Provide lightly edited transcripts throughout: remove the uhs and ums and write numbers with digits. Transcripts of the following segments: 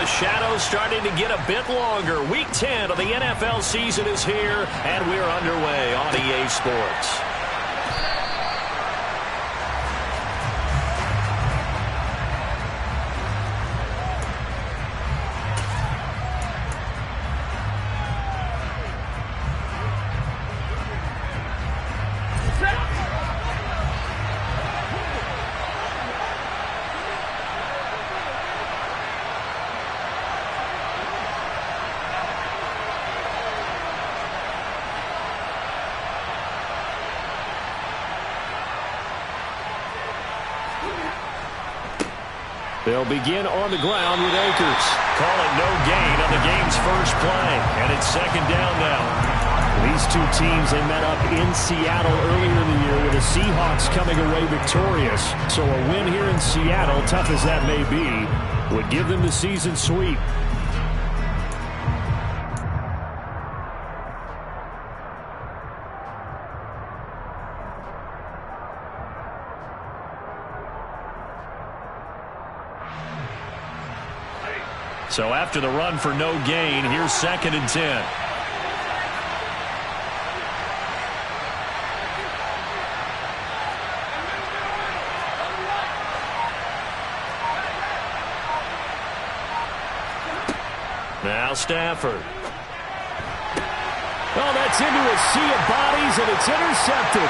shadows starting to get a bit longer. Week 10 of the NFL season is here, and we're underway on EA Sports. They'll begin on the ground with Akers. Call it no gain on the game's first play. And it's second down now. These two teams, they met up in Seattle earlier in the year with the Seahawks coming away victorious. So a win here in Seattle, tough as that may be, would give them the season sweep. So after the run for no gain, here's second and 10. Now Stafford. Oh, that's into a sea of bodies, and it's intercepted.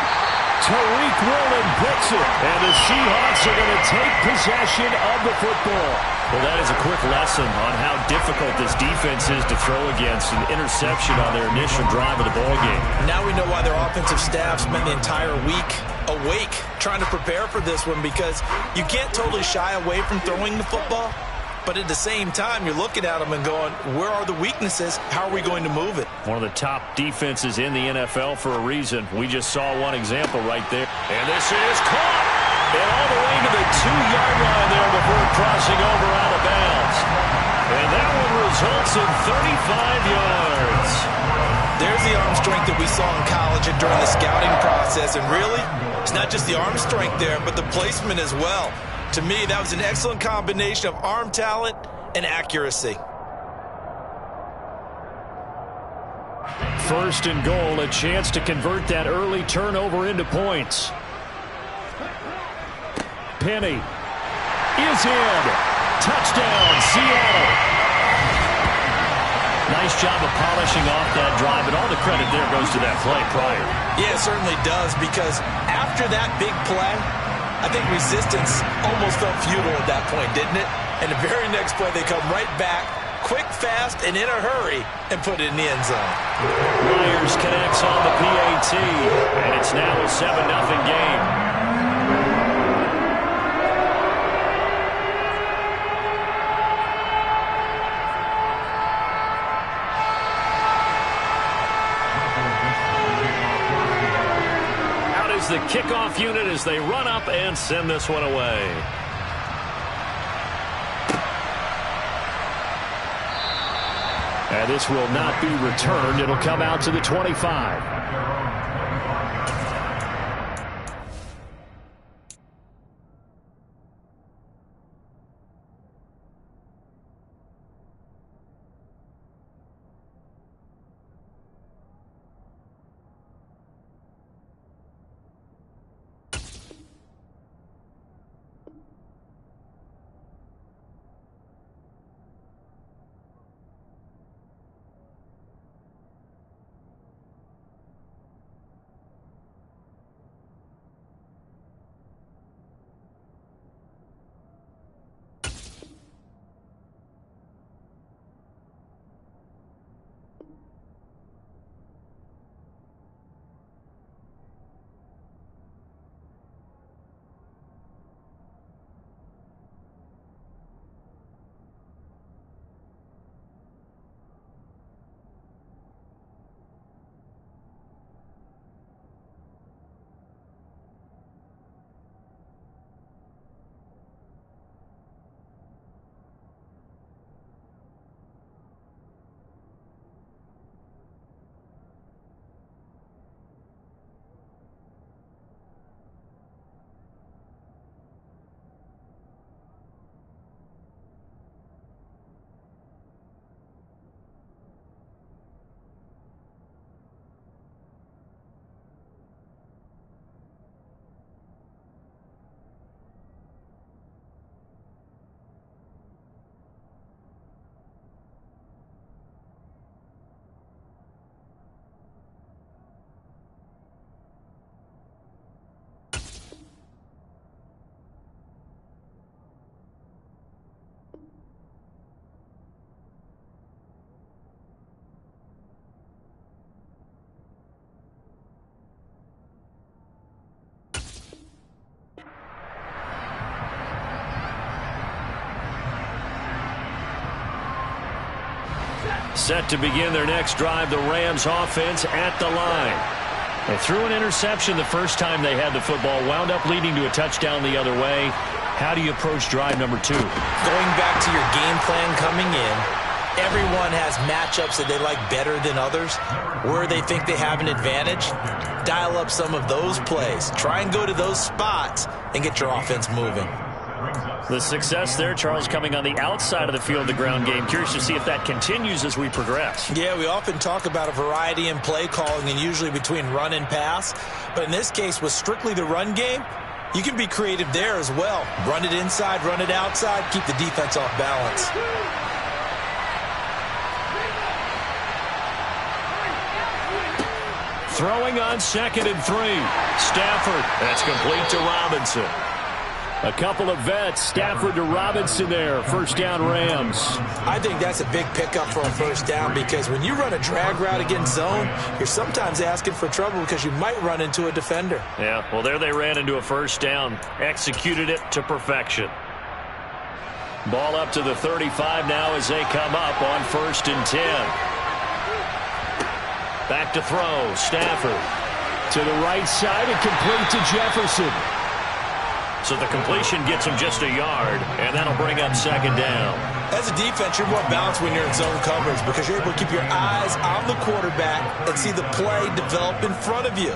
Tariq Woolen breaks it, and the Seahawks are going to take possession of the football. Well, that is a quick lesson on how difficult this defense is to throw against an interception on their initial drive of the ballgame. Now we know why their offensive staff spent the entire week awake trying to prepare for this one, because you can't totally shy away from throwing the football. But at the same time, you're looking at them and going, where are the weaknesses? How are we going to move it? One of the top defenses in the NFL for a reason. We just saw one example right there. And this is caught. And all the way to the 2-yard line there before crossing over out of bounds. And that one results in 35 yards. There's the arm strength that we saw in college and during the scouting process. And really, it's not just the arm strength there, but the placement as well. To me, that was an excellent combination of arm talent and accuracy. First and goal, a chance to convert that early turnover into points. Penny is in. Touchdown, Seattle. Nice job of polishing off that drive, and all the credit there goes to that play prior. Yeah, it certainly does, because after that big play, I think resistance almost felt futile at that point, didn't it? And the very next play, they come right back, quick, fast, and in a hurry, and put it in the end zone. Myers connects on the PAT, and it's now a 7-0 game. The kickoff unit as they run up and send this one away. And this will not be returned. It'll come out to the 25. Set to begin their next drive, the Rams offense at the line. They threw an interception the first time they had the football, wound up leading to a touchdown the other way. How do you approach drive number 2? Going back to your game plan coming in, everyone has matchups that they like better than others, where they think they have an advantage. Dial up some of those plays. Try and go to those spots and get your offense moving. The success there, Charles, coming on the outside of the field, the ground game. Curious to see if that continues as we progress. Yeah, we often talk about a variety in play calling and usually between run and pass. But in this case, with strictly the run game, you can be creative there as well. Run it inside, run it outside, keep the defense off balance. Throwing on 2nd and 3. Stafford. That's complete to Robinson. A couple of vets. Stafford to Robinson there. First down, Rams. I think that's a big pickup for a first down because when you run a drag route against zone, you're sometimes asking for trouble because you might run into a defender. Yeah, well, there they ran into a first down. Executed it to perfection. Ball up to the 35 now as they come up on 1st and 10. Back to throw. Stafford to the right side and complete to Jefferson. So the completion gets him just a yard, and that'll bring up 2nd down. As a defense, you're more balanced when you're in zone coverage because you're able to keep your eyes on the quarterback and see the play develop in front of you.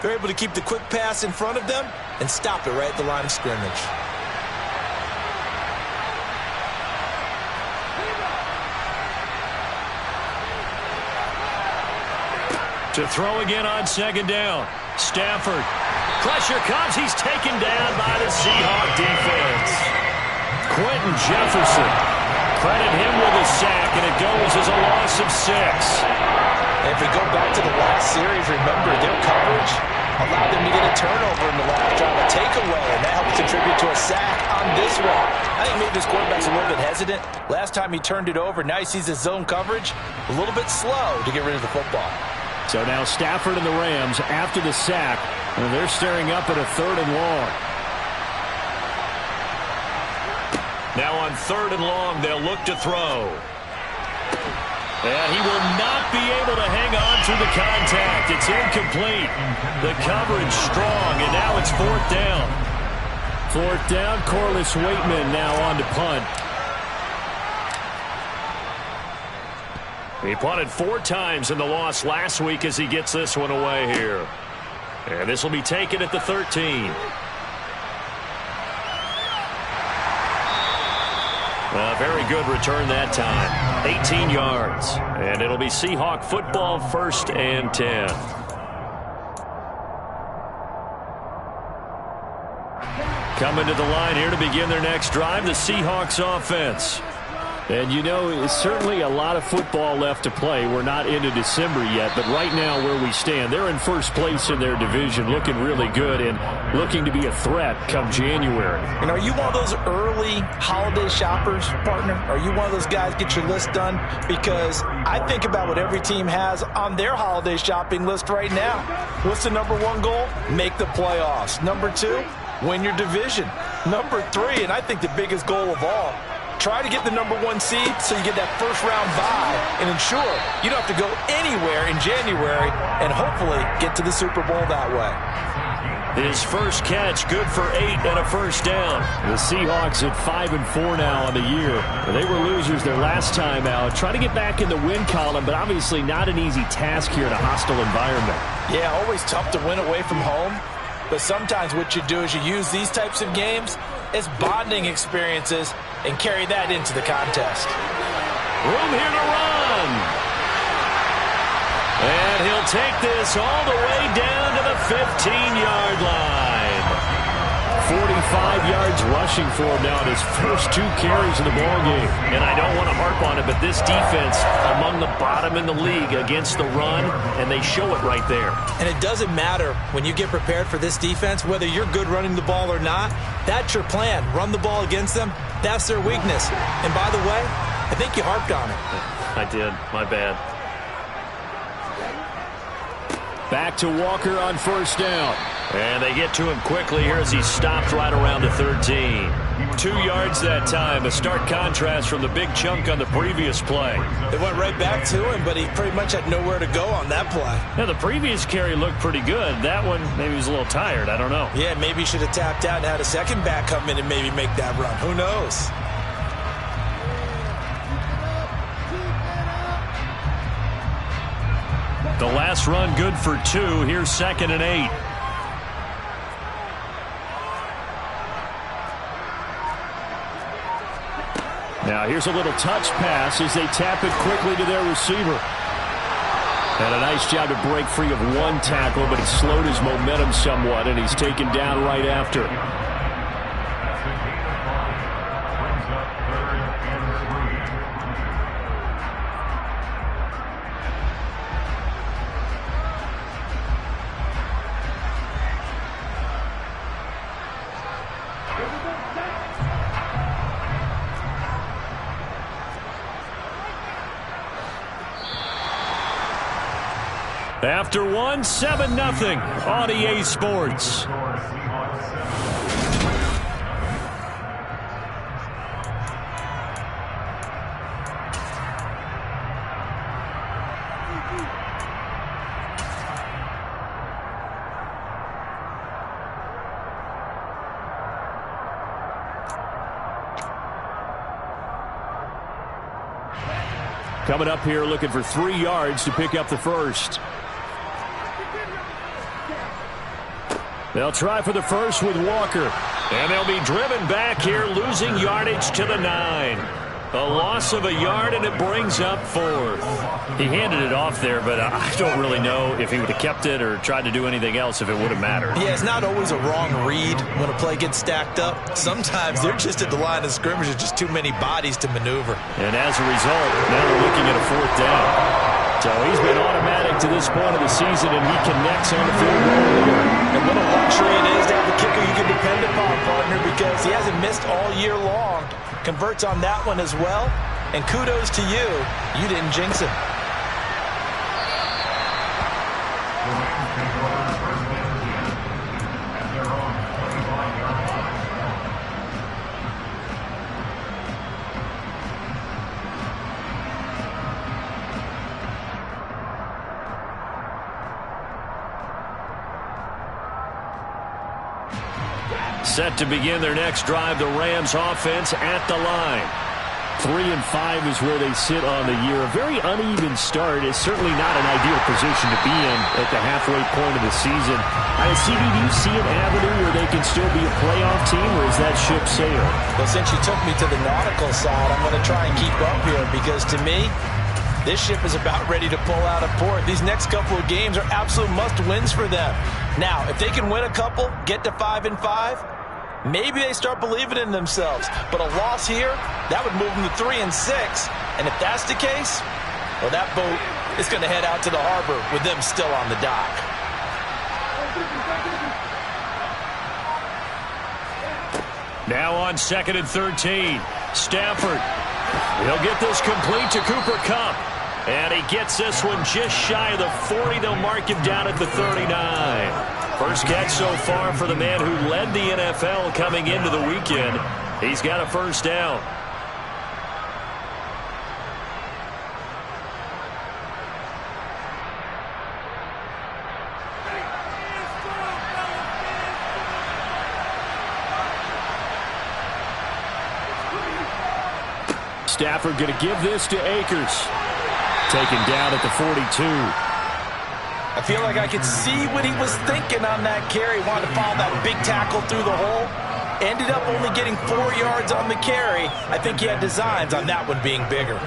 You're able to keep the quick pass in front of them and stop it right at the line of scrimmage. To throw again on 2nd down. Stafford. Pressure comes. He's taken down by the Seahawk defense. Quentin Jefferson. Credit him with a sack, and it goes as a loss of 6. If we go back to the last series, remember their coverage allowed them to get a turnover in the last drive, a takeaway, and that helped contribute to a sack on this one. I think maybe this quarterback's a little bit hesitant. Last time he turned it over, now he sees his zone coverage a little bit slow to get rid of the football. So now Stafford and the Rams after the sack, and they're staring up at a 3rd and long. Now on 3rd and long, they'll look to throw. And he will not be able to hang on through the contact. It's incomplete. The coverage strong, and now it's 4th down. 4th down, Corliss Waitman now on to punt. He punted 4 times in the loss last week as he gets this one away here. And this will be taken at the 13. A very good return that time. 18 yards. And it'll be Seahawk football, 1st and 10. Coming to the line here to begin their next drive, the Seahawks offense. And, you know, it's certainly a lot of football left to play. We're not into December yet, but right now where we stand, they're in 1st place in their division, looking really good and looking to be a threat come January. And are you one of those early holiday shoppers, partner? Are you one of those guys get your list done? Because I think about what every team has on their holiday shopping list right now. What's the number 1 goal? Make the playoffs. Number 2, win your division. Number 3, and I think the biggest goal of all, try to get the number 1 seed so you get that first-round bye and ensure you don't have to go anywhere in January and hopefully get to the Super Bowl that way. His first catch, good for 8 and a first down. The Seahawks at 5-4 now on the year. They were losers their last time out. Try to get back in the win column, but obviously not an easy task here in a hostile environment. Yeah, always tough to win away from home. But sometimes what you do is you use these types of games as bonding experiences and carry that into the contest. Room here to run. And he'll take this all the way down to the 15-yard line. 45 yards rushing for him now in his first 2 carries of the ballgame. And I don't want to harp on it, but this defense among the bottom in the league against the run, and they show it right there. And it doesn't matter when you get prepared for this defense, whether you're good running the ball or not, that's your plan. Run the ball against them. That's their weakness. And by the way, I think you harped on it. I did. My bad. Back to Walker on first down. And they get to him quickly here as he stopped right around the 13. 2 yards that time. A stark contrast from the big chunk on the previous play. It went right back to him, but he pretty much had nowhere to go on that play. Yeah, the previous carry looked pretty good. That one, maybe he was a little tired. I don't know. Yeah, maybe he should have tapped out and had a second back come in and maybe make that run. Who knows? The last run good for 2. Here's 2nd and 8. Now here's a little touch pass as they tap it quickly to their receiver. And a nice job to break free of one tackle, but it slowed his momentum somewhat, and he's taken down right after. After 1, 7-0 on EA Sports. Coming up here looking for 3 yards to pick up the first. They'll try for the first with Walker. And they'll be driven back here, losing yardage to the 9. A loss of a yard, and it brings up 4th. He handed it off there, but I don't really know if he would have kept it or tried to do anything else if it would have mattered. Yeah, it's not always a wrong read when a play gets stacked up. Sometimes they're just at the line of scrimmage. There's just too many bodies to maneuver. And as a result, now they're looking at a 4th down. So he's been automatic to this point of the season, and he connects on the field goal here. And what a luxury it is to have a kicker you can depend upon, partner, because he hasn't missed all year long. Converts on that one as well. And kudos to you. You didn't jinx him. Set to begin their next drive, the Rams offense at the line. 3-5 is where they sit on the year. A very uneven start is certainly not an ideal position to be in at the halfway point of the season. CD, do you see an avenue where they can still be a playoff team, or is that ship sailed? Well, since you took me to the nautical side, I'm going to try and keep up here because to me, this ship is about ready to pull out of port. These next couple of games are absolute must-wins for them. Now, if they can win a couple, get to 5-5, maybe they start believing in themselves. But a loss here, that would move them to 3-6. And if that's the case, well, that boat is going to head out to the harbor with them still on the dock. Now on 2nd and 13, Stafford. He'll get this complete to Cooper Kupp. And he gets this one just shy of the 40. They'll mark him down at the 39. First catch so far for the man who led the NFL coming into the weekend. He's got a first down. Stafford going to give this to Akers. Taken down at the 42. I feel like I could see what he was thinking on that carry. Wanted to follow that big tackle through the hole. Ended up only getting 4 yards on the carry. I think he had designs on that one being bigger.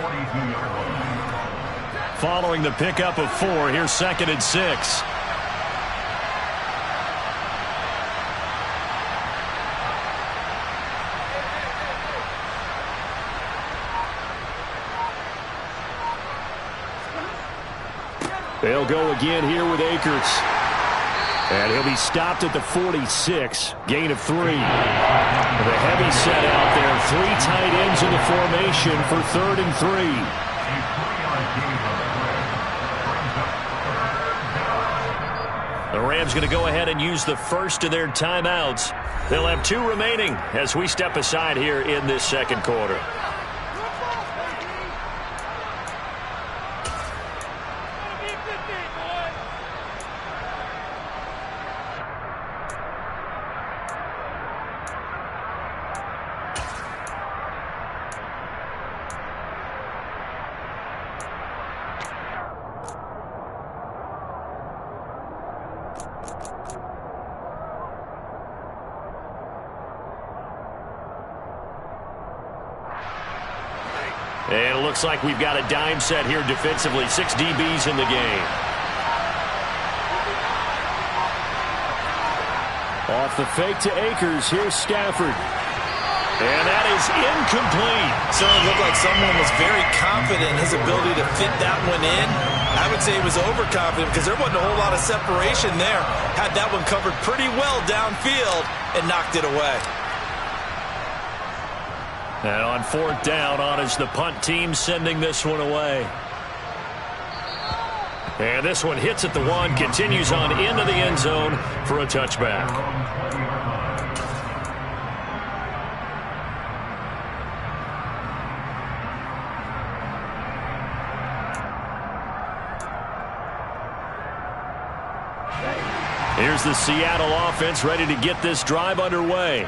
Following the pickup of 4, here's 2nd and 6. They'll go again here with Akers. And he'll be stopped at the 46. Gain of 3. The heavy set out there. 3 tight ends in the formation for 3rd and 3. 3. The Rams going to go ahead and use the first of their timeouts. They'll have 2 remaining as we step aside here in this second quarter. And it looks like we've got a dime set here defensively. 6 DBs in the game. Off the fake to Akers. Here's Stafford. And that is incomplete. Certainly looked like someone was very confident in his ability to fit that one in. I would say he was overconfident because there wasn't a whole lot of separation there. Had that one covered pretty well downfield and knocked it away. And on 4th down, on is the punt team sending this one away. And this one hits at the 1, continues on into the end zone for a touchback. Here's the Seattle offense ready to get this drive underway.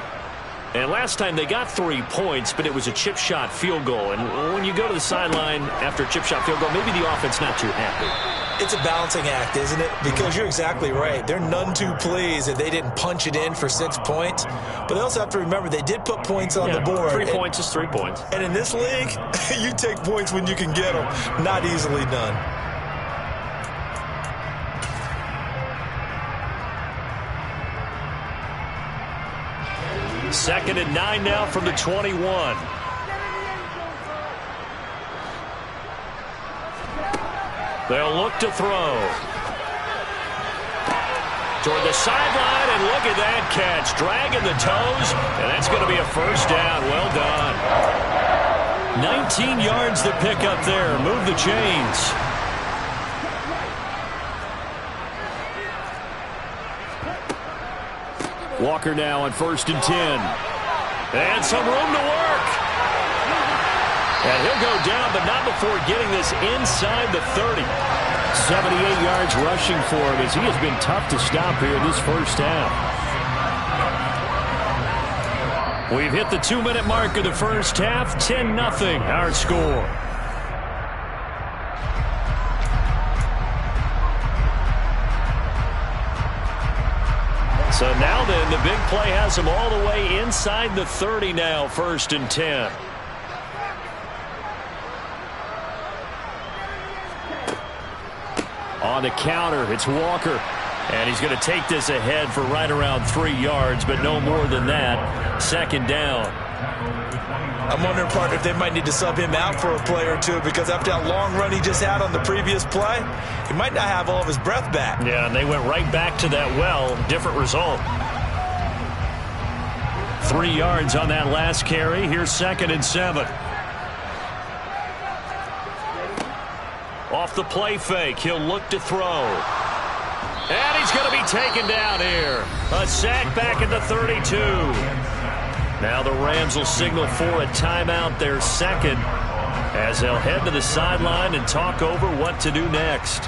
And last time they got 3 points, but it was a chip shot field goal. And when you go to the sideline after a chip shot field goal, maybe the offense not too happy. It's a balancing act, isn't it? Because you're exactly right. They're none too pleased that they didn't punch it in for 6 points. But they also have to remember they did put points on the board. 3 points is 3 points. And in this league, you take points when you can get them. Not easily done. Second and 9 now from the 21. They'll look to throw. Toward the sideline, and look at that catch. Dragging the toes, and that's going to be a first down. Well done. 19 yards to pick up there. Move the chains. Walker now on 1st and 10. And some room to work. And he'll go down, but not before getting this inside the 30. 78 yards rushing for him as he has been tough to stop here this first half. We've hit the 2-minute mark of the first half. 10-0 our score. So now then, the big play has them all the way inside the 30 now, 1st and 10. On the counter, it's Walker. And he's going to take this ahead for right around 3 yards, but no more than that. 2nd down. I'm wondering, partner, if they might need to sub him out for a play or two, because after that long run he just had on the previous play, he might not have all of his breath back. Yeah, and they went right back to that well. Different result. 3 yards on that last carry. Here's 2nd and 7. Off the play fake, he'll look to throw. And he's going to be taken down here. A sack back at the 32. Now the Rams will signal for a timeout, their 2nd, as they'll head to the sideline and talk over what to do next.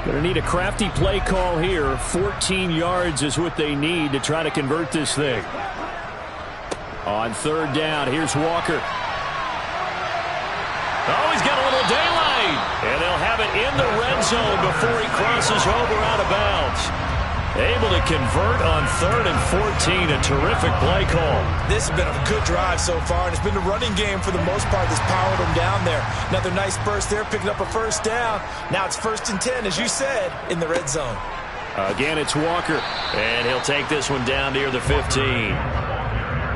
Going to need a crafty play call here. 14 yards is what they need to try to convert this thing. On 3rd down, here's Walker. Oh, he's got a little daylight. And they'll have it in the red zone before he crosses over out of bounds. Able to convert on 3rd and 14. A terrific play call. This has been a good drive so far, and it's been the running game for the most part that's powered them down there. Another nice burst there, picking up a 1st down. Now it's 1st and 10, as you said, in the red zone. Again, it's Walker. And he'll take this one down near the 15.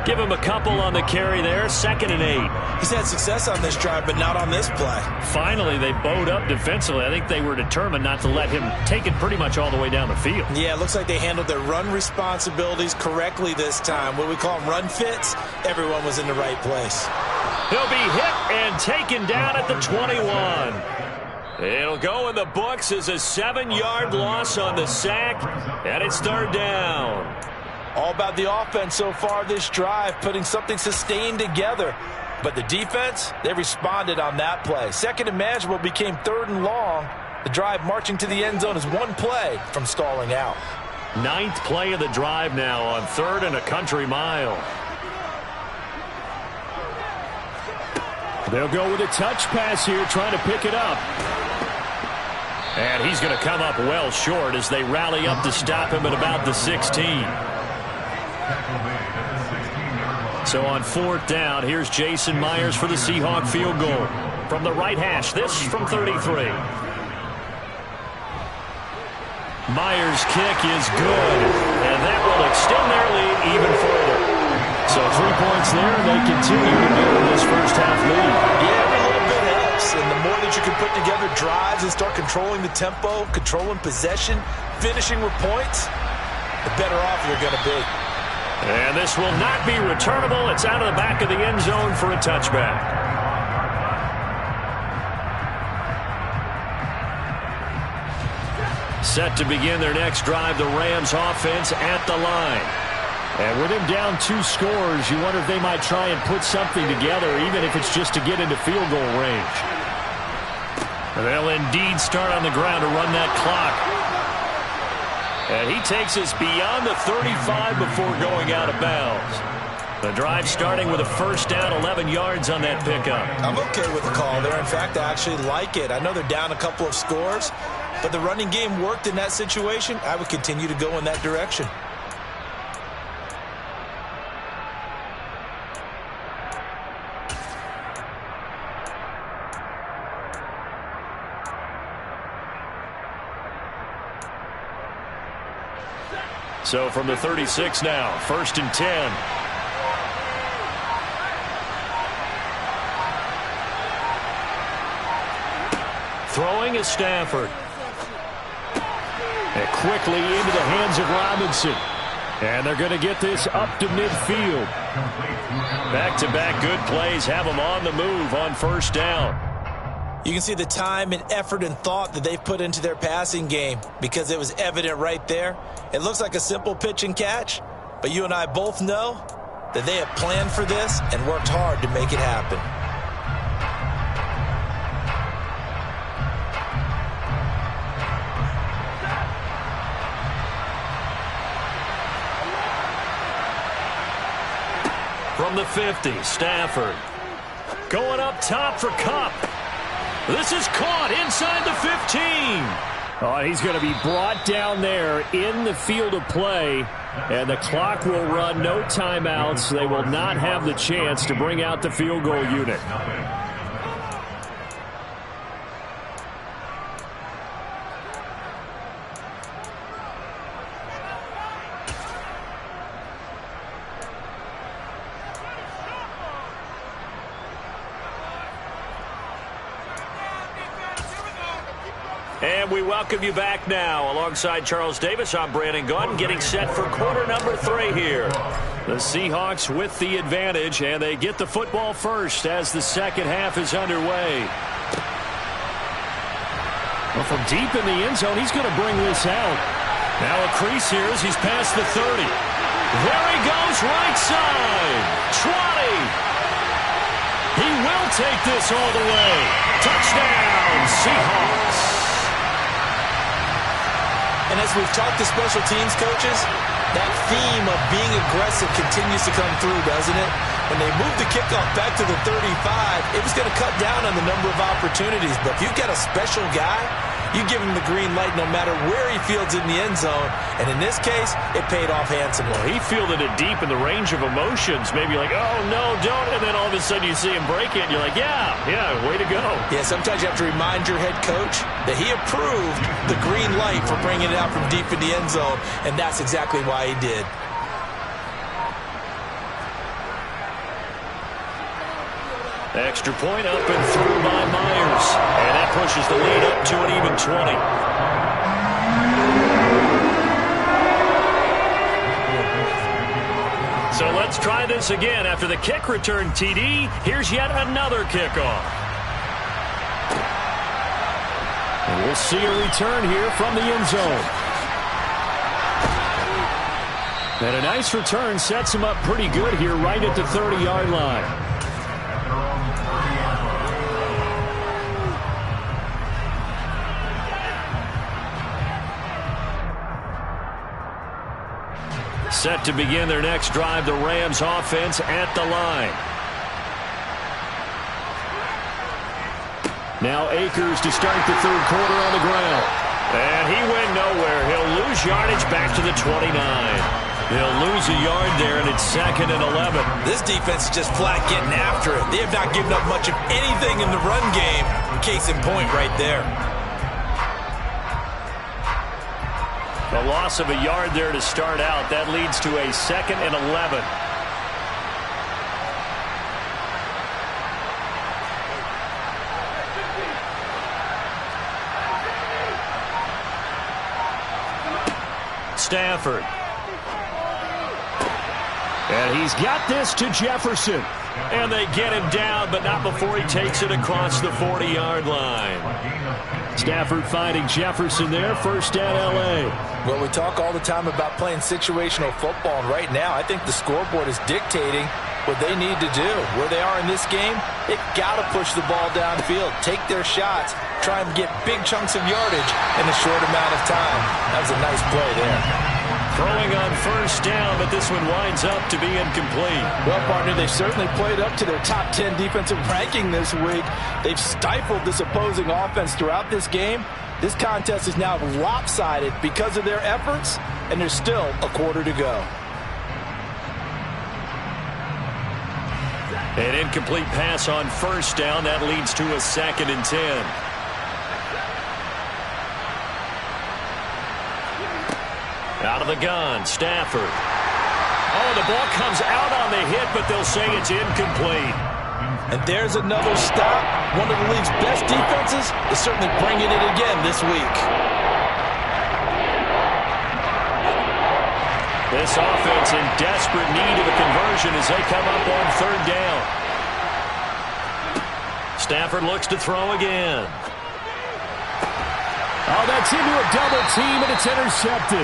Give him a couple on the carry there, 2nd and 8. He's had success on this drive, but not on this play. Finally, they bowed up defensively. I think they were determined not to let him take it pretty much all the way down the field. Yeah, it looks like they handled their run responsibilities correctly this time. What we call them run fits, everyone was in the right place. He'll be hit and taken down at the 21. It'll go in the books as a 7-yard loss on the sack, and it's 3rd down. All about the offense so far this drive, putting something sustained together. But the defense, they responded on that play. 2nd and manageable became 3rd and long. The drive marching to the end zone is 1 play from stalling out. 9th play of the drive now on 3rd and a country mile. They'll go with a touch pass here, trying to pick it up. And he's going to come up well short as they rally up to stop him at about the 16. So on 4th down, here's Jason Myers for the Seahawk field goal. From the right hash, this from 33. Myers' kick is good, and that will extend their lead even further. So 3 points there, and they continue to build this first half lead. Yeah, every little bit helps, and the more that you can put together drives and start controlling the tempo, controlling possession, finishing with points, the better off you're going to be. And this will not be returnable. It's out of the back of the end zone for a touchback. Set to begin their next drive, the Rams offense at the line. And with him down 2 scores, you wonder if they might try and put something together, even if it's just to get into field goal range. They'll indeed start on the ground to run that clock. And he takes us beyond the 35 before going out of bounds. The drive starting with a 1st down, 11 yards on that pickup. I'm okay with the call there. In fact, I actually like it. I know they're down a couple of scores, but the running game worked in that situation. I would continue to go in that direction. So from the 36 now, 1st and 10. Throwing is Stafford. And quickly into the hands of Robinson. And they're going to get this up to midfield. Back-to-back good plays have them on the move on 1st down. You can see the time and effort and thought that they've put into their passing game because it was evident right there. It looks like a simple pitch and catch, but you and I both know that they have planned for this and worked hard to make it happen. From the 50, Stafford. Going up top for Kupp. This is caught inside the 15. Oh, he's going to be brought down there in the field of play, and the clock will run, no timeouts. They will not have the chance to bring out the field goal unit. And we welcome you back now. Alongside Charles Davis, I'm Brandon Gaudin, getting set for quarter number 3 here. The Seahawks with the advantage, and they get the football first as the second half is underway. Well, from deep in the end zone, he's going to bring this out. Now a crease here as he's past the 30. There he goes, right side. 20. He will take this all the way. Touchdown, Seahawks. And as we've talked to special teams coaches, that theme of being aggressive continues to come through, doesn't it? When they moved the kickoff back to the 35, it was going to cut down on the number of opportunities. But if you've got a special guy, you give him the green light no matter where he fields in the end zone. And in this case, it paid off handsomely. Well, he fielded it deep in the range of emotions. Maybe like, oh, no, don't. And then all of a sudden you see him break it, and you're like, yeah, way to go. Yeah, sometimes you have to remind your head coach that he approved the green light for bringing it out from deep in the end zone, and that's exactly why he did. Extra point up and through by Myers. And that pushes the lead up to an even 20. So let's try this again. After the kick return, TD, here's yet another kickoff. And we'll see a return here from the end zone. And a nice return sets him up pretty good here right at the 30-yard line. Set to begin their next drive, the Rams offense at the line. Now Akers to start the third quarter on the ground. And he went nowhere. He'll lose yardage back to the 29. He'll lose a yard there, and it's 2nd and 11. This defense is just flat getting after it. They have not given up much of anything in the run game. Case in point right there. The loss of a yard there to start out. That leads to a 2nd and 11. Stafford. And he's got this to Jefferson. And they get him down, but not before he takes it across the 40-yard line. Stafford finding Jefferson there. First down, L.A. Well, we talk all the time about playing situational football, and right now I think the scoreboard is dictating what they need to do. Where they are in this game, they've got to push the ball downfield, take their shots, try and get big chunks of yardage in a short amount of time. That was a nice play there. Throwing on first down, but this one winds up to be incomplete. Well, partner, they certainly played up to their top 10 defensive ranking this week. They've stifled this opposing offense throughout this game. This contest is now lopsided because of their efforts, and there's still a quarter to go. An incomplete pass on first down. That leads to a 2nd and 10. Out of the gun, Stafford. Oh, the ball comes out on the hit, but they'll say it's incomplete. And there's another stop. One of the league's best defenses is certainly bringing it again this week. This offense in desperate need of a conversion as they come up on third down. Stafford looks to throw again. Oh, that's into a double team, and it's intercepted.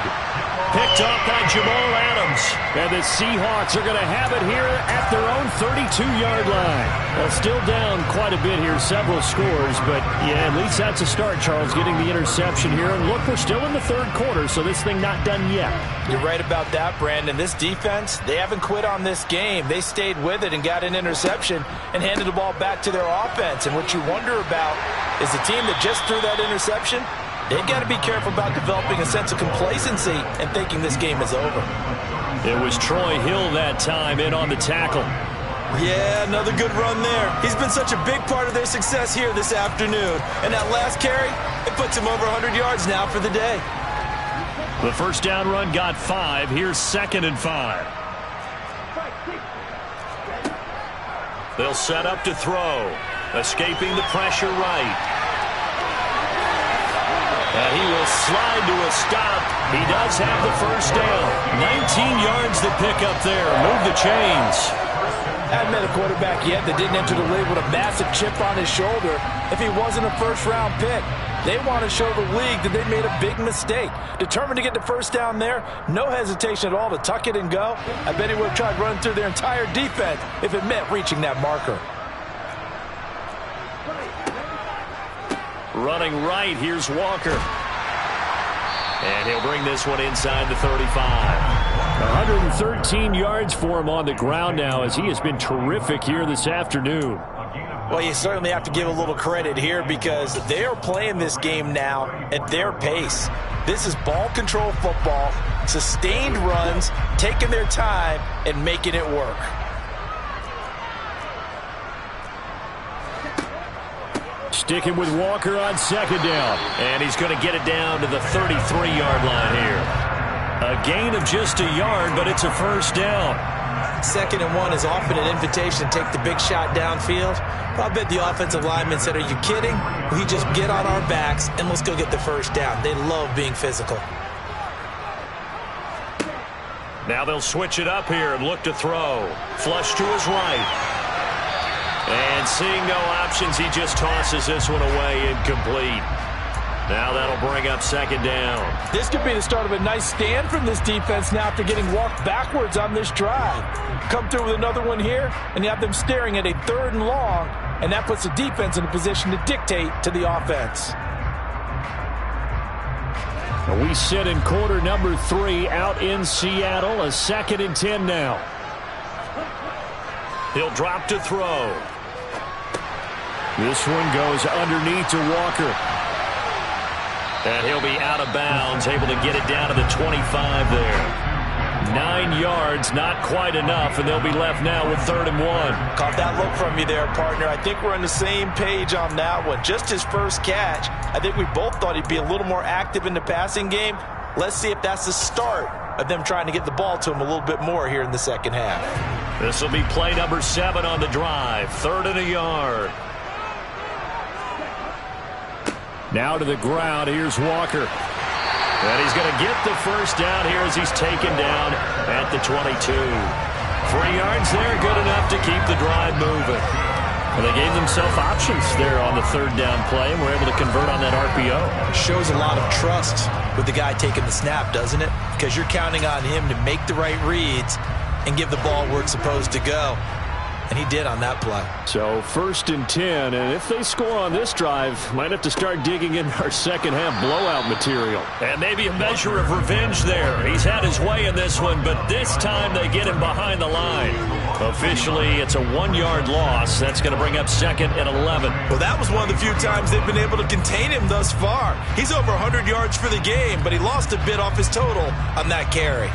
Picked up by Jamal Adams. And the Seahawks are going to have it here at their own 32-yard line. Still down quite a bit here, several scores, but yeah, at least that's a start, Charles, getting the interception here. And look, we're still in the third quarter, so this thing not done yet. You're right about that, Brandon. This defense, they haven't quit on this game. They stayed with it and got an interception and handed the ball back to their offense. And what you wonder about is the team that just threw that interception, they've got to be careful about developing a sense of complacency and thinking this game is over. It was Troy Hill that time in on the tackle. Yeah, another good run there. He's been such a big part of their success here this afternoon. And that last carry, it puts him over 100 yards now for the day. The first down run got 5. Here's 2nd and 5. They'll set up to throw. Escaping the pressure right. And he will slide to a stop. He does have the first down. 19 yards to pick up there. Move the chains. I haven't met a quarterback yet that didn't enter the league with a massive chip on his shoulder if he wasn't a first-round pick. They want to show the league that they made a big mistake. Determined to get the first down there, no hesitation at all to tuck it and go. I bet he would have tried running through their entire defense if it meant reaching that marker. Running right, here's Walker. And he'll bring this one inside the 35. 113 yards for him on the ground now as he has been terrific here this afternoon. Well, you certainly have to give a little credit here because they are playing this game now at their pace. This is ball control football, sustained runs, taking their time and making it work. Sticking with Walker on second down. And he's going to get it down to the 33-yard line here. A gain of just a yard, but it's a first down. 2nd and 1 is often an invitation to take the big shot downfield. But I bet the offensive lineman said, are you kidding? We just get on our backs and let's go get the first down. They love being physical. Now they'll switch it up here and look to throw. Flush to his right. And seeing no options, he just tosses this one away, incomplete. Now that'll bring up 2nd down. This could be the start of a nice stand from this defense now after getting walked backwards on this drive. Come through with another one here, and you have them staring at a 3rd and long, and that puts the defense in a position to dictate to the offense. We sit in quarter number 3 out in Seattle. A 2nd and 10 now. He'll drop to throw. This one goes underneath to Walker. And he'll be out of bounds, able to get it down to the 25 there. 9 yards, not quite enough, and they'll be left now with 3rd and 1. Caught that look from you there, partner. I think we're on the same page on that one. Just his first catch. I think we both thought he'd be a little more active in the passing game. Let's see if that's the start of them trying to get the ball to him a little bit more here in the second half. This will be play number 7 on the drive. 3rd and a yard. Now to the ground. Here's Walker. And he's going to get the first down here as he's taken down at the 22. 3 yards there, good enough to keep the drive moving. And they gave themselves options there on the 3rd down play and were able to convert on that RPO. Shows a lot of trust with the guy taking the snap, doesn't it? Because you're counting on him to make the right reads and give the ball where it's supposed to go. And he did on that play. So 1st and 10, and if they score on this drive, might have to start digging in our second half blowout material. And maybe a measure of revenge there. He's had his way in this one, but this time they get him behind the line. Officially, it's a 1-yard loss. That's going to bring up 2nd and 11. Well, that was one of the few times they've been able to contain him thus far. He's over 100 yards for the game, but he lost a bit off his total on that carry.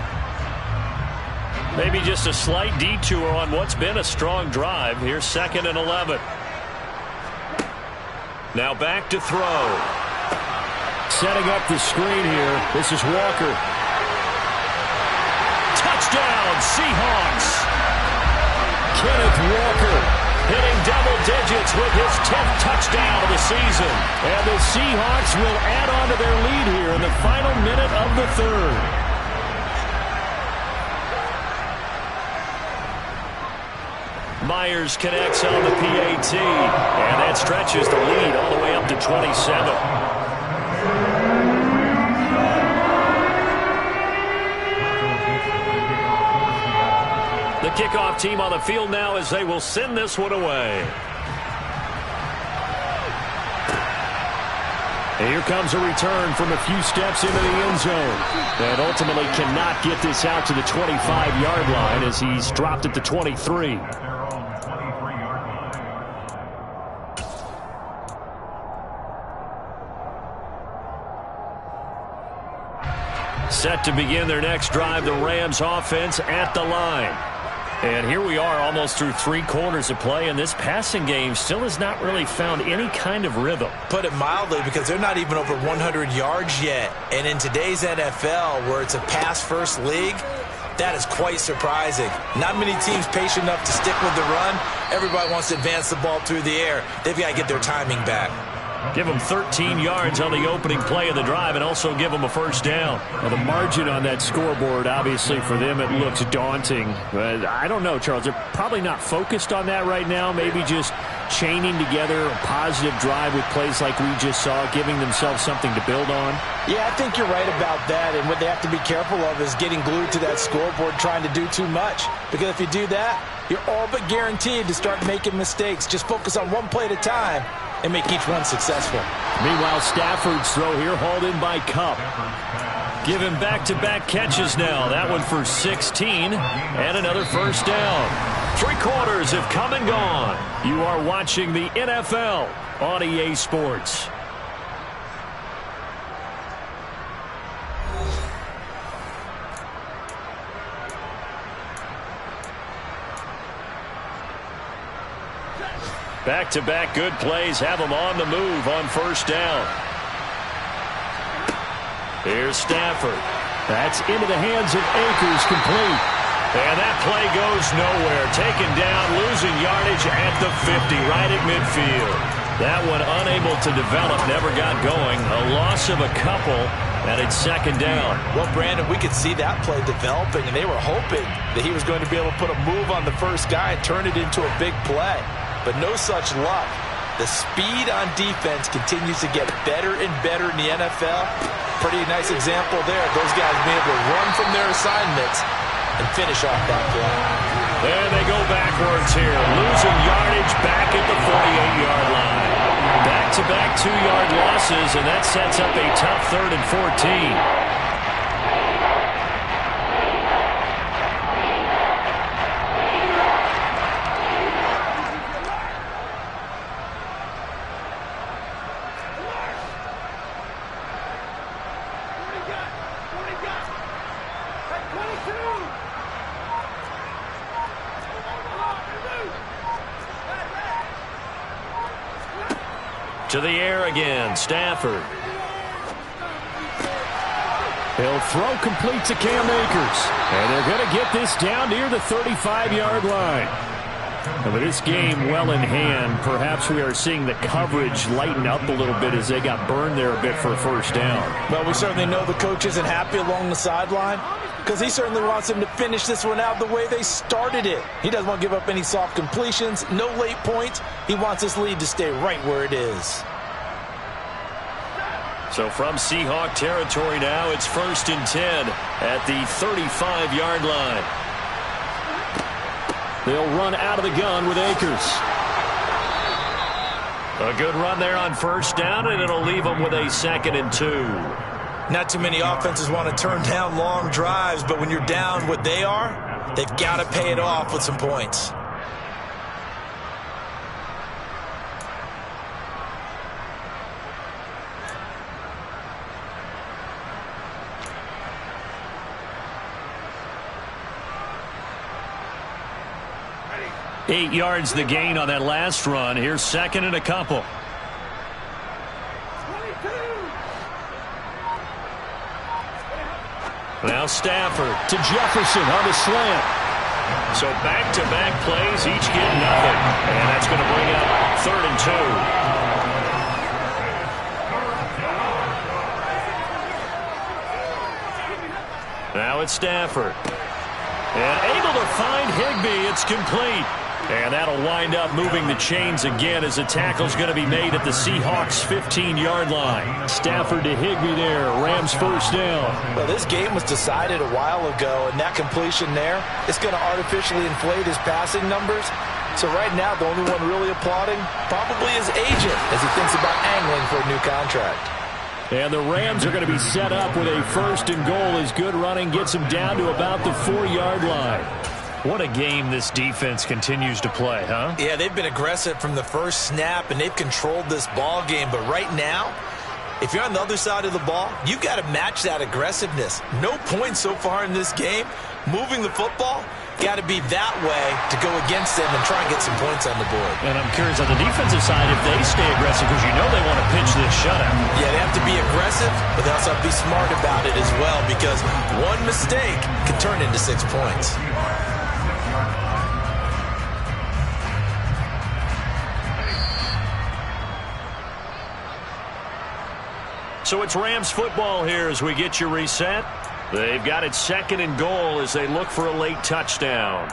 Maybe just a slight detour on what's been a strong drive. Here's 2nd and 11. Now back to throw. Setting up the screen here. This is Walker. Touchdown, Seahawks. Kenneth Walker hitting double digits with his 10th touchdown of the season. And the Seahawks will add on to their lead here in the final minute of the 3rd. Myers connects on the PAT, and that stretches the lead all the way up to 27. The kickoff team on the field now as they will send this one away. And here comes a return from a few steps into the end zone. And ultimately cannot get this out to the 25-yard line as he's dropped at the 23. Set to begin their next drive, the Rams offense at the line. And here we are almost through 3 quarters of play, and this passing game still has not really found any kind of rhythm. Put it mildly, because they're not even over 100 yards yet. And in today's NFL, where it's a pass-first league, that is quite surprising. Not many teams patient enough to stick with the run. Everybody wants to advance the ball through the air. They've got to get their timing back. Give them 13 yards on the opening play of the drive and also give them a first down. Well, the margin on that scoreboard, obviously, for them, it looks daunting. But I don't know, Charles. They're probably not focused on that right now. Maybe just chaining together a positive drive with plays like we just saw, giving themselves something to build on. Yeah, I think you're right about that. And what they have to be careful of is getting glued to that scoreboard, trying to do too much. Because if you do that, you're all but guaranteed to start making mistakes. Just focus on one play at a time and make each one successful. Meanwhile, Stafford's throw here hauled in by Kupp. Give him back-to-back catches now. That one for 16 and another first down. 3 quarters have come and gone. You are watching the NFL on EA Sports. Back-to-back good plays have them on the move on first down. Here's Stafford. That's into the hands of Akers, complete. And that play goes nowhere. Taken down, losing yardage at the 50, right at midfield. That one unable to develop, never got going. A loss of a couple, and it's second down. Well, Brandon, we could see that play developing, and they were hoping that he was going to be able to put a move on the first guy and turn it into a big play. But no such luck. The speed on defense continues to get better and better in the NFL. Pretty nice example there. Those guys being able to run from their assignments and finish off that play. And they go backwards here. Losing yardage back at the 48-yard line. Back-to-back 2-yard losses, and that sets up a tough 3rd and 14. To the air again, Stafford. He'll throw complete to Cam Akers. And they're going to get this down near the 35-yard line. And with this game well in hand, perhaps we are seeing the coverage lighten up a little bit as they got burned there a bit for a first down. Well, we certainly know the coach isn't happy along the sideline because he certainly wants them to finish this one out the way they started it. He doesn't want to give up any soft completions, no late points. He wants this lead to stay right where it is. So from Seahawk territory now, it's 1st and 10 at the 35-yard line. They'll run out of the gun with Akers. A good run there on first down, and it'll leave them with a 2nd and 2. Not too many offenses want to turn down long drives, but when you're down what they are, they've got to pay it off with some points. Eight yards the gain on that last run. Here's 2nd and a couple. Now Stafford to Jefferson on the slant. So back-to-back plays, each get nothing. And that's going to bring up 3rd and 2. Now it's Stafford. And able to find Higbee. It's complete. And that'll wind up moving the chains again as the tackle's going to be made at the Seahawks' 15-yard line. Stafford to Higbee there. Rams first down. Well, this game was decided a while ago, and that completion there is going to artificially inflate his passing numbers. So right now, the only one really applauding probably his agent as he thinks about angling for a new contract. And the Rams are going to be set up with a 1st and goal as good running gets them down to about the 4-yard line. What a game this defense continues to play, huh? Yeah, they've been aggressive from the first snap, and they've controlled this ball game. But right now, if you're on the other side of the ball, you've got to match that aggressiveness. No points so far in this game. Moving the football, got to be that way to go against them and try and get some points on the board. And I'm curious on the defensive side if they stay aggressive because you know they want to pitch this shutout. Yeah, they have to be aggressive, but they also have to be smart about it as well because one mistake can turn into 6 points. So it's Rams football here as we get you reset. They've got it 2nd and goal as they look for a late touchdown.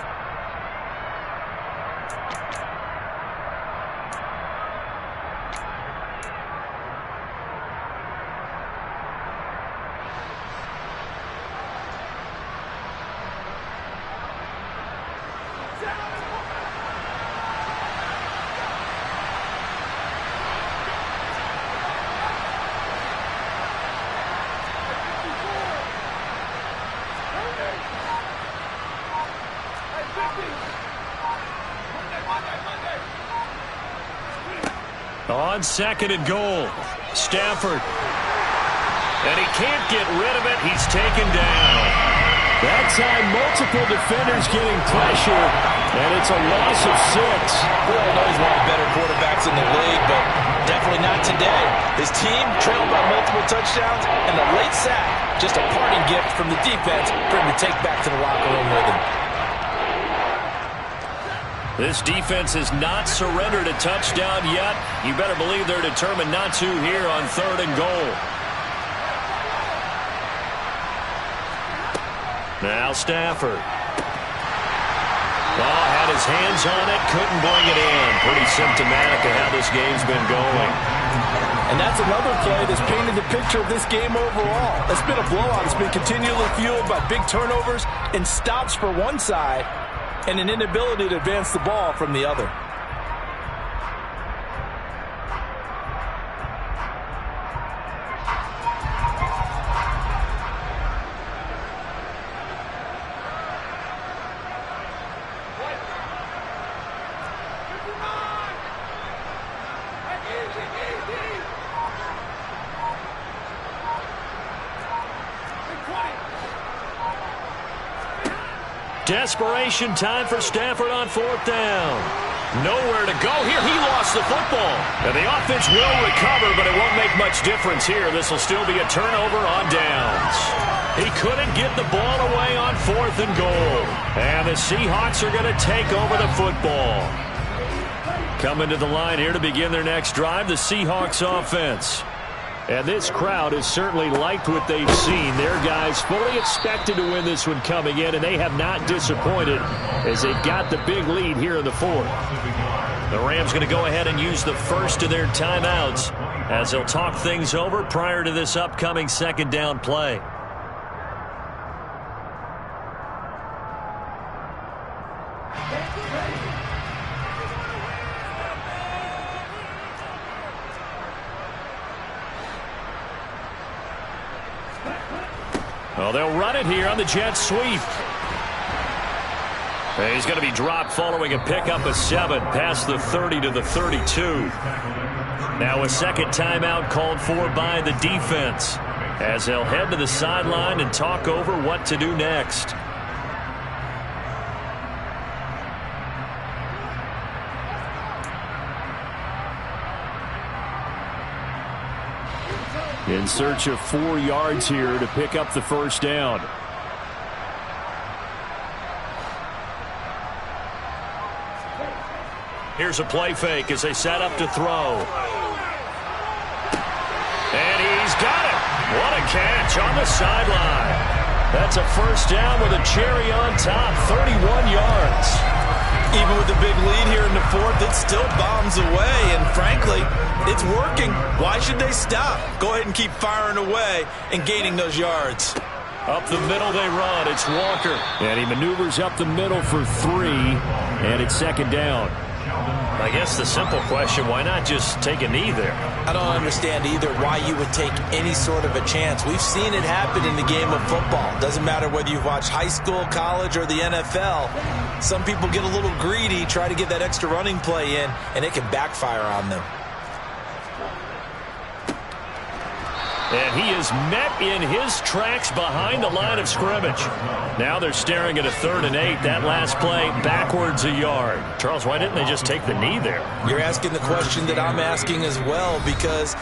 On 2nd and goal, Stafford. And he can't get rid of it. He's taken down. That time, multiple defenders getting pressure, and it's a loss of 6. We all know he's one of the better quarterbacks in the league, but definitely not today. His team trailed by multiple touchdowns, and the late sack, just a parting gift from the defense for him to take back to the locker room with him. This defense has not surrendered a touchdown yet. You better believe they're determined not to here on 3rd and goal. Now Stafford. Oh, had his hands on it, couldn't bring it in. Pretty symptomatic of how this game's been going. And that's another play that's painted the picture of this game overall. It's been a blowout. It's been continually fueled by big turnovers and stops for one side and an inability to advance the ball from the other. Desperation time for Stafford on 4th down. Nowhere to go here. He lost the football. And the offense will recover, but it won't make much difference here. This will still be a turnover on downs. He couldn't get the ball away on 4th and goal. And the Seahawks are going to take over the football. Coming to the line here to begin their next drive, the Seahawks offense. And this crowd has certainly liked what they've seen. Their guys fully expected to win this one coming in, and they have not disappointed as they've got the big lead here in the 4th. The Rams going to go ahead and use the first of their timeouts as they'll talk things over prior to this upcoming 2nd down play. Well, they'll run it here on the jet sweep. He's going to be dropped following a pickup of 7 past the 30 to the 32. Now a second timeout called for by the defense as they'll head to the sideline and talk over what to do next. In search of 4 yards here to pick up the first down. Here's a play fake as they set up to throw. And he's got it. What a catch on the sideline. That's a first down with a cherry on top, 31 yards. Even with the big lead here in the 4th, it still bombs away, and frankly, it's working. Why should they stop? Go ahead and keep firing away and gaining those yards. Up the middle they run. It's Walker. And he maneuvers up the middle for 3, and it's 2nd down. I guess the simple question, why not just take a knee there? I don't understand either why you would take any sort of a chance. We've seen it happen in the game of football. Doesn't matter whether you've watched high school, college, or the NFL. Some people get a little greedy, try to get that extra running play in, and it can backfire on them. And he is met in his tracks behind the line of scrimmage. Now they're staring at a 3rd and 8. That last play backwards a yard. Charles, why didn't they just take the knee there? You're asking the question that I'm asking as well, because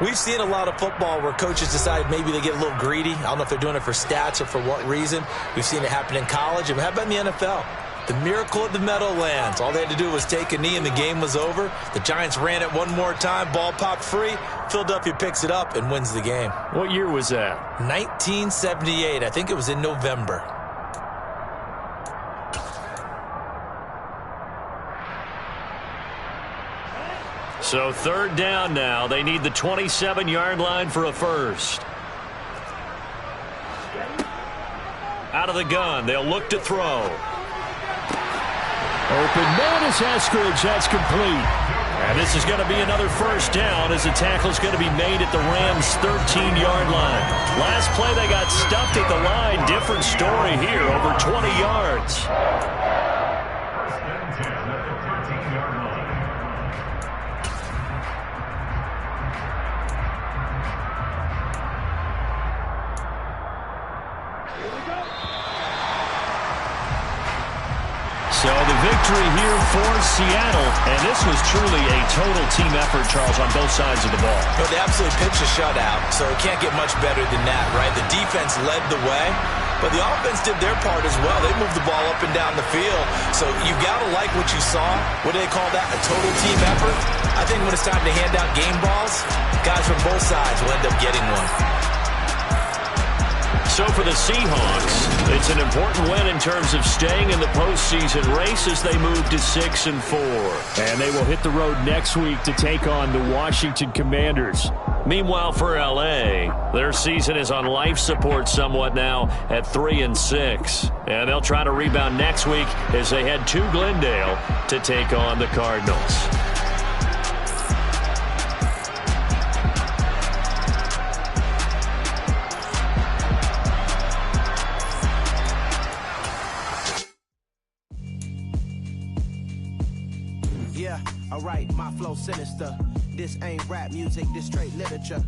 we've seen a lot of football where coaches decide maybe they get a little greedy. I don't know if they're doing it for stats or for what reason. We've seen it happen in college. And how about in the NFL? The miracle of the Meadowlands. All they had to do was take a knee and the game was over. The Giants ran it one more time. Ball popped free. Philadelphia picks it up and wins the game. What year was that? 1978. I think it was in November. So 3rd down now. They need the 27-yard line for a first. Out of the gun. They'll look to throw. Open man is Eskridge. That's complete. And this is going to be another first down as the tackle's going to be made at the Rams' 13-yard line. Last play they got stuffed at the line. Different story here, over 20 yards. So the victory here for Seattle, and this was truly a total team effort, Charles, on both sides of the ball. But they absolutely pitched a shutout, so it can't get much better than that, right? The defense led the way, But the offense did their part as well. They moved the ball up and down the field. So you got to like what you saw. What do they call that? A total team effort? I think when it's time to hand out game balls, guys from both sides will end up getting one. So for the Seahawks, it's an important win in terms of staying in the postseason race as they move to 6-4. And they will hit the road next week to take on the Washington Commanders. Meanwhile, for L.A., their season is on life support somewhat now at 3-6. And they'll try to rebound next week as they head to Glendale to take on the Cardinals. Yeah, alright, my flow sinister. This ain't rap music, this straight literature.